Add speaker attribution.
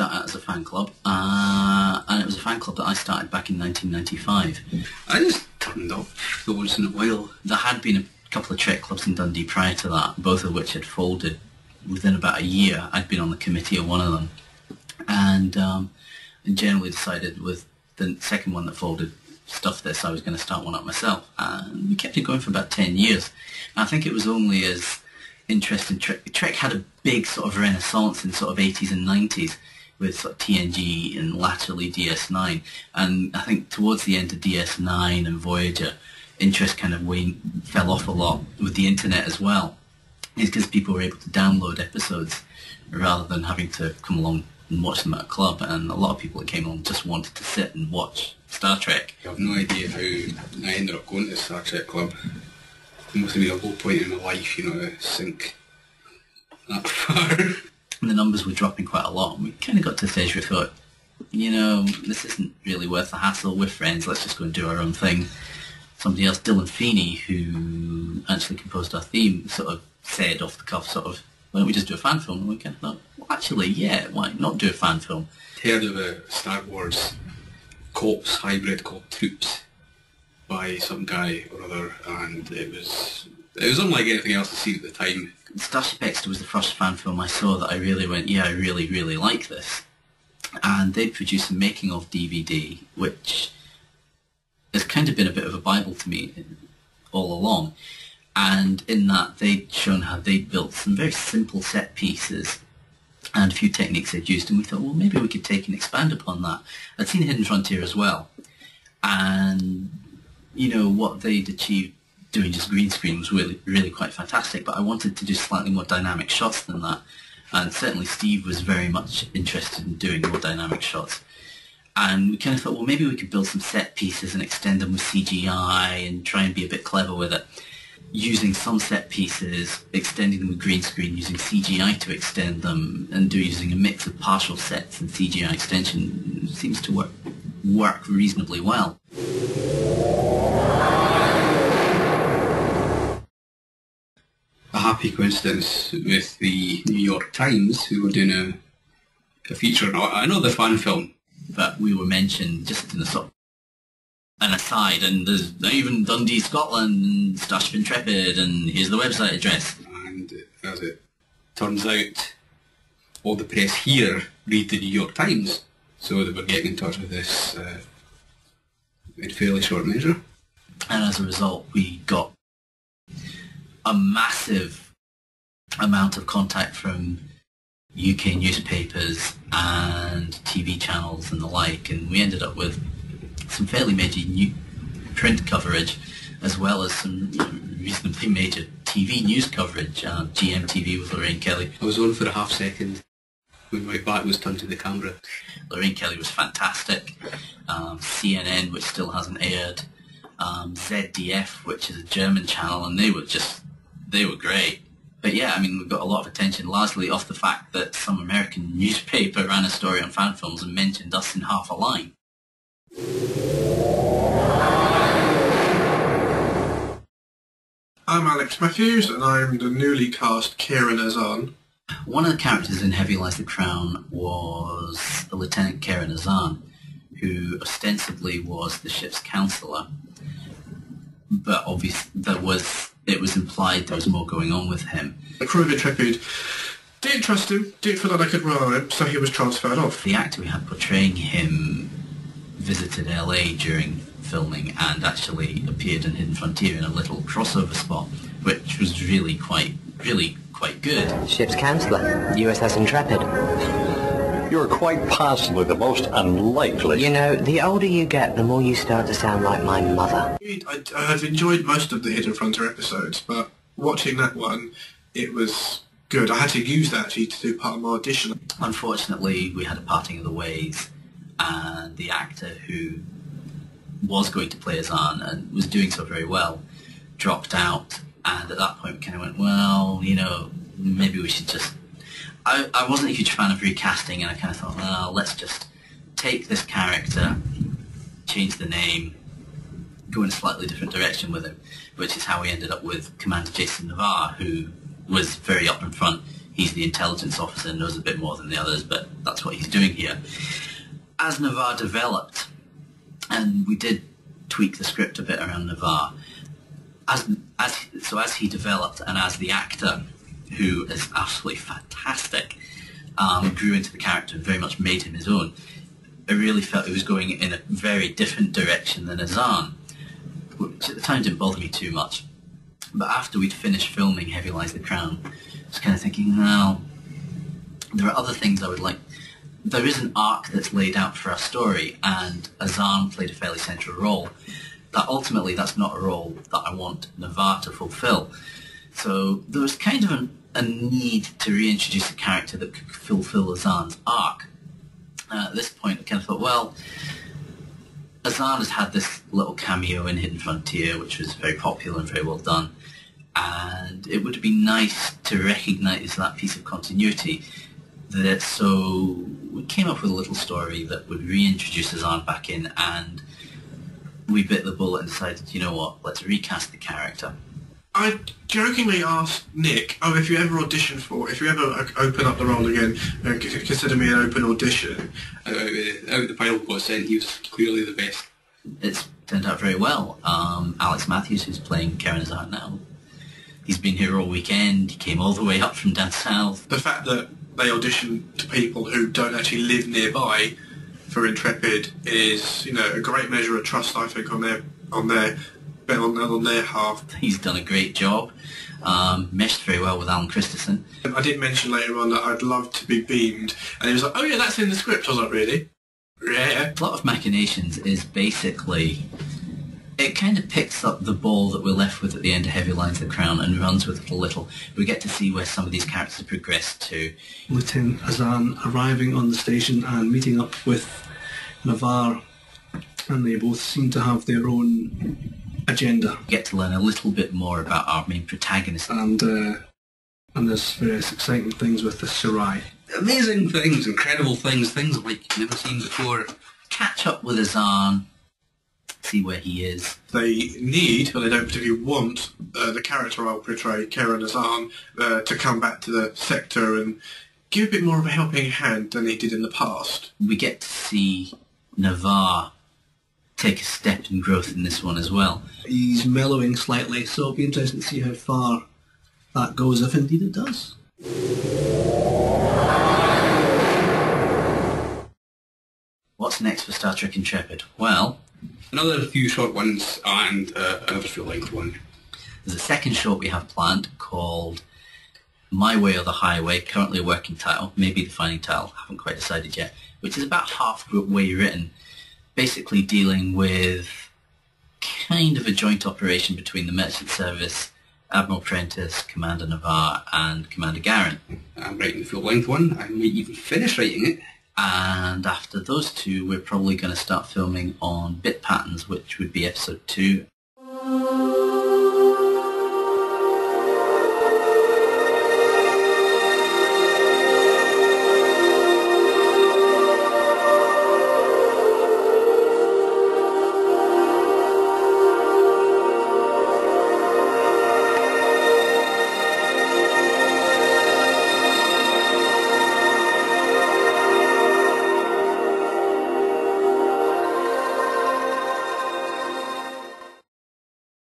Speaker 1: start out as a fan club, and it was a fan club that I started back in 1995.
Speaker 2: I just turned up once in a while.
Speaker 1: There had been a couple of Trek clubs in Dundee prior to that, both of which had folded within about a year. I'd been on the committee of one of them, and generally decided with the second one that folded, stuff this, I was going to start one up myself. And we kept it going for about 10 years. And I think it was only as interest in Trek had a big sort of renaissance in sort of 80s and 90s with sort of TNG and laterally DS9. And I think towards the end of DS9 and Voyager, interest kind of fell off a lot with the internet as well. It's because people were able to download episodes rather than having to come along and watch them at a club, and a lot of people that came along just wanted to sit and watch Star Trek.
Speaker 2: I have no idea how I ended up going to the Star Trek club. It must have been a low point in my life, you know, to sink that far.
Speaker 1: And the numbers were dropping quite a lot, and we kind of got to the stage where we thought, you know, this isn't really worth the hassle, we're friends, let's just go and do our own thing. Somebody else, Dylan Feeney, who actually composed our theme, sort of said off the cuff, sort of, why don't we just do a fan film? And we kind of thought, well, actually, yeah, why not do a fan film?
Speaker 2: Heard of a Star Wars corpse hybrid called Troops by some guy or other, and it was unlike anything else I'd seen at the time.
Speaker 1: Starship Extra was the first fan film I saw that I really went, yeah, I really, really like this. And they'd produced a making of DVD, which has kind of been a bit of a Bible to me all along. And in that, they'd shown how they'd built some very simple set pieces and a few techniques they'd used, and we thought, well, maybe we could take and expand upon that. I'd seen Hidden Frontier as well, and, you know, what they'd achieved doing just green screen was really, really quite fantastic, but I wanted to do slightly more dynamic shots than that, and certainly Steve was very much interested in doing more dynamic shots. And we kind of thought, well, maybe we could build some set pieces and extend them with CGI and try and be a bit clever with it. Using some set pieces, extending them with green screen, using CGI to extend them, and using a mix of partial sets and CGI extension seems to work reasonably well.
Speaker 2: A happy coincidence with the New York Times, who were doing a feature, another fan film.
Speaker 1: But we were mentioned just in a sort of an aside, and there's even Dundee, Scotland, and Starship Intrepid, and here's the website address.
Speaker 2: And as it turns out, all the press here read the New York Times, so they were getting in touch with this in fairly short measure.
Speaker 1: And as a result, we got a massive amount of contact from UK newspapers and TV channels and the like, and we ended up with some fairly major print coverage, as well as some reasonably major TV news coverage. GMTV with Lorraine Kelly.
Speaker 2: I was on for a half second when my back was turned to the camera.
Speaker 1: Lorraine Kelly was fantastic. CNN, which still hasn't aired. ZDF, which is a German channel, and they were great. But yeah, I mean, we got a lot of attention largely off the fact that some American newspaper ran a story on fan films and mentioned us in half a line.
Speaker 3: I'm Alex Matthews, and I'm the newly cast Kieran Azan.
Speaker 1: One of the characters in Heavy Lies the Crown was a Lieutenant Kieran Azan, who ostensibly was the ship's counsellor, but obviously it was implied there was more going on with him.
Speaker 3: The crew of Intrepid didn't trust him, didn't feel like they could rely on him, so he was transferred off.
Speaker 1: The actor we had portraying him visited LA during filming and actually appeared in Hidden Frontier in a little crossover spot, which was really quite good.
Speaker 4: Ship's counsellor, USS Intrepid.
Speaker 5: You're quite possibly the most unlikely.
Speaker 4: You know, the older you get, the more you start to sound like my mother.
Speaker 3: I've enjoyed most of the Hidden Frontier episodes, but watching that one, it was good. I had to use that actually to do part of my audition.
Speaker 1: Unfortunately, we had a parting of the ways, and the actor who was going to play Azan and was doing so very well dropped out, and at that point we kind of went, well, you know, maybe we should just... I wasn't a huge fan of recasting, and I kind of thought, well, let's just take this character, change the name, go in a slightly different direction with him, which is how we ended up with Commander Jason Navarre, who was very up in front. He's the intelligence officer and knows a bit more than the others, but that's what he's doing here. As Navarre developed, and we did tweak the script a bit around Navarre, as he developed and as the actor, who is absolutely fantastic, grew into the character and very much made him his own, I really felt it was going in a very different direction than Azan, which at the time didn't bother me too much. But after we'd finished filming Heavy Lies the Crown, I was kind of thinking, well, there are other things I would like. There is an arc that's laid out for our story, and Azan played a fairly central role. That ultimately, that's not a role that I want Navarre to fulfill. So there was kind of a need to reintroduce a character that could fulfill Azan's arc. At this point, I kind of thought, well, Azan has had this little cameo in Hidden Frontier, which was very popular and very well done, and it would be nice to recognise that piece of continuity. So we came up with a little story that would reintroduce Azan back in, and we bit the bullet and decided, you know what, let's recast the character.
Speaker 3: I jokingly asked Nick, if you ever audition if you ever open up the role again, consider me an open audition.
Speaker 2: Out of the pilot got sent, he was clearly the best.
Speaker 1: It's turned out very well. Alex Matthews, who's playing Karen Azar now, he's been here all weekend. He came all the way up from down south.
Speaker 3: The fact that they audition to people who don't actually live nearby for Intrepid is, a great measure of trust, I think, on their half.
Speaker 1: He's done a great job. Meshed very well with Alan Christensen.
Speaker 3: I did mention later on that I'd love to be beamed, and he was like, oh yeah, that's in the script. I was like, really? Yeah.
Speaker 1: A lot of Machinations is basically, it kind of picks up the ball that we're left with at the end of Heavy Lines of the Crown and runs with it a little. We get to see where some of these characters progress to.
Speaker 6: Lieutenant Azan arriving on the station and meeting up with Navarre, and they both seem to have their own agenda.
Speaker 1: We get to learn a little bit more about our main protagonist.
Speaker 6: And there's various exciting things with the Sarai.
Speaker 2: Amazing things, incredible things like you've never seen before.
Speaker 1: Catch up with Azan, see where he is.
Speaker 3: They need, but they don't particularly want, the character I'll portray, Karen Azan, to come back to the sector and give a bit more of a helping hand than he did in the past.
Speaker 1: We get to see Navarre take a step in growth in this one as well.
Speaker 6: He's mellowing slightly, so it'll be interesting to see how far that goes, if indeed it does.
Speaker 1: What's next for Star Trek Intrepid? Well,
Speaker 2: another few short ones and another full-length one.
Speaker 1: There's a second short we have planned called My Way or the Highway, currently a working title, maybe defining title, haven't quite decided yet, which is about halfway written, basically dealing with kind of a joint operation between the Merchant Service, Admiral Prentice, Commander Navarre and Commander Garron.
Speaker 2: I'm writing the full-length one. I might even finish writing it.
Speaker 1: And after those two, we're probably going to start filming on Bit Patterns, which would be episode 2.